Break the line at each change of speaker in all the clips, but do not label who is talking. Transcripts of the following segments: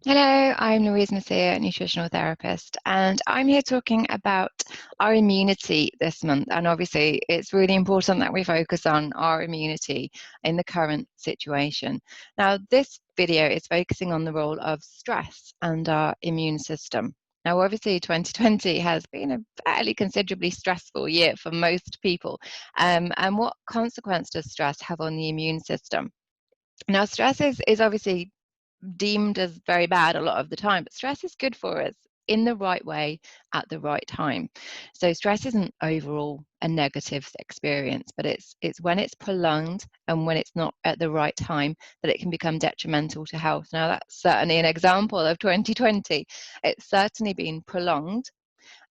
Hello, I'm Louise Messier, nutritional therapist, and I'm here talking about our immunity this month. And obviously, it's really important that we focus on our immunity in the current situation. Now, this video is focusing on the role of stress and our immune system. Now, obviously, 2020 has been a fairly considerably stressful year for most people. And what consequence does stress have on the immune system? Now, stress is obviously deemed as very bad a lot of the time, but stress is good for us in the right way at the right time. So stress isn't overall a negative experience, but it's when it's prolonged and when it's not at the right time that it can become detrimental to health. Now that's certainly an example of 2020. It's certainly been prolonged,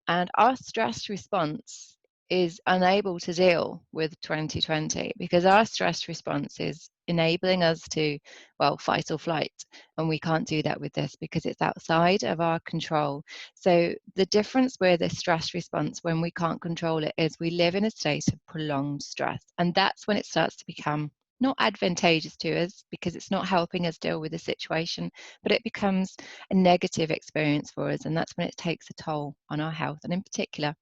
and our stress response is unable to deal with 2020 because our stress response is enabling us to, well, fight or flight. And we can't do that with this because it's outside of our control. So the difference with a stress response when we can't control it is we live in a state of prolonged stress. And that's when it starts to become not advantageous to us because it's not helping us deal with the situation, but it becomes a negative experience for us, and that's when it takes a toll on our health, and in particular,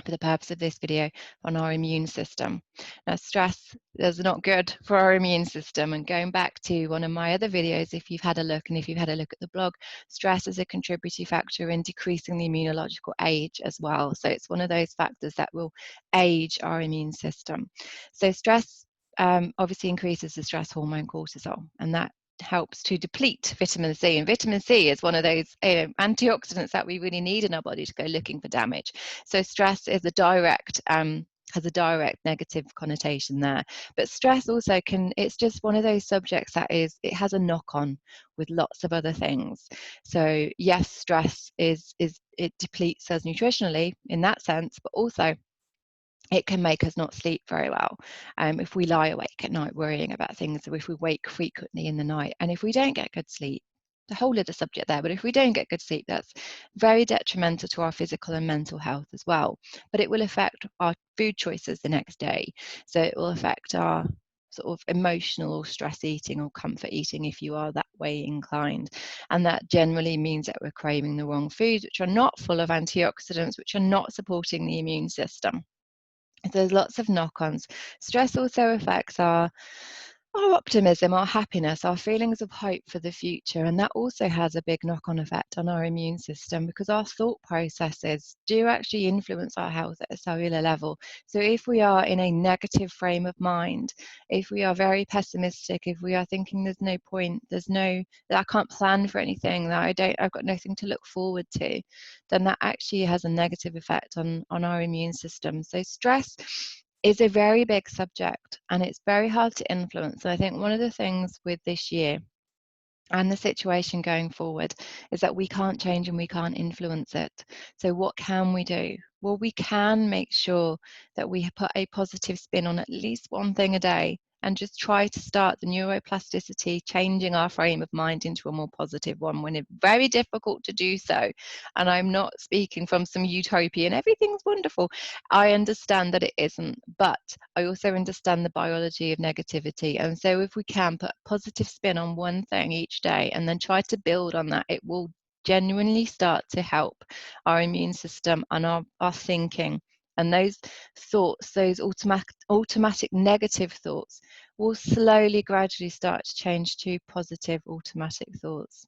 for the purpose of this video, on our immune system. Now, stress is not good for our immune system, and going back to one of my other videos, if you've had a look, and if you've had a look at the blog, stress is a contributory factor in decreasing the immunological age as well. So it's one of those factors that will age our immune system. So stress obviously increases the stress hormone cortisol, and that helps to deplete vitamin C. And vitamin C is one of those antioxidants that we really need in our body to go looking for damage. So stress is a direct has a direct negative connotation there. But stress also it's just one of those subjects that it has a knock on with lots of other things. So yes, stress it depletes us nutritionally in that sense, but also it can make us not sleep very well if we lie awake at night worrying about things, or if we wake frequently in the night. And if we don't get good sleep, the whole other subject there, but if we don't get good sleep, that's very detrimental to our physical and mental health as well. But it will affect our food choices the next day. So it will affect our sort of emotional or stress eating or comfort eating if you are that way inclined. And that generally means that we're craving the wrong foods, which are not full of antioxidants, which are not supporting the immune system. There's lots of knock-ons. Stress also affects our optimism, our happiness, our feelings of hope for the future. And that also has a big knock-on effect on our immune system because our thought processes do actually influence our health at a cellular level. So if we are in a negative frame of mind, if we are very pessimistic, if we are thinking there's no point, that I can't plan for anything, I've got nothing to look forward to, then that actually has a negative effect on our immune system. So stress is a very big subject and it's very hard to influence. And I think one of the things with this year and the situation going forward is that we can't change and we can't influence it. So what can we do? Well, we can make sure that we put a positive spin on at least one thing a day and just try to start the neuroplasticity, changing our frame of mind into a more positive one when it's very difficult to do so. And I'm not speaking from some utopian, everything's wonderful. I understand that it isn't, but I also understand the biology of negativity. And so if we can put a positive spin on one thing each day and then try to build on that, it will genuinely start to help our immune system and our thinking. And those thoughts, those automatic negative thoughts, will slowly, gradually start to change to positive automatic thoughts,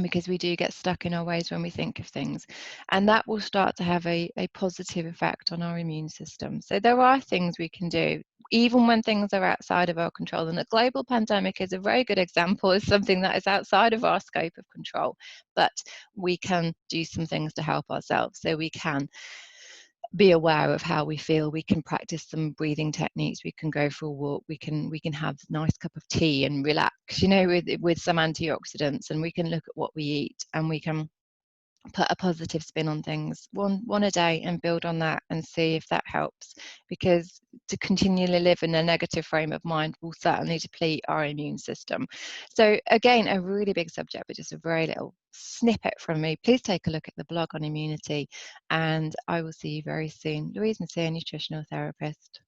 because we do get stuck in our ways when we think of things, and that will start to have a positive effect on our immune system. So there are things we can do even when things are outside of our control, and the global pandemic is a very good example of something that is outside of our scope of control, but we can do some things to help ourselves. So we can be aware of how we feel. We can practice some breathing techniques. We can go for a walk. We can have a nice cup of tea and relax, with some antioxidants. And we can look at what we eat, and we can put a positive spin on things one a day and build on that and see if that helps, because to continually live in a negative frame of mind will certainly deplete our immune system. So again, a really big subject, but just a very little snippet from me. Please take a look at the blog on immunity, and I will see you very soon. Louise Messier, nutritional therapist.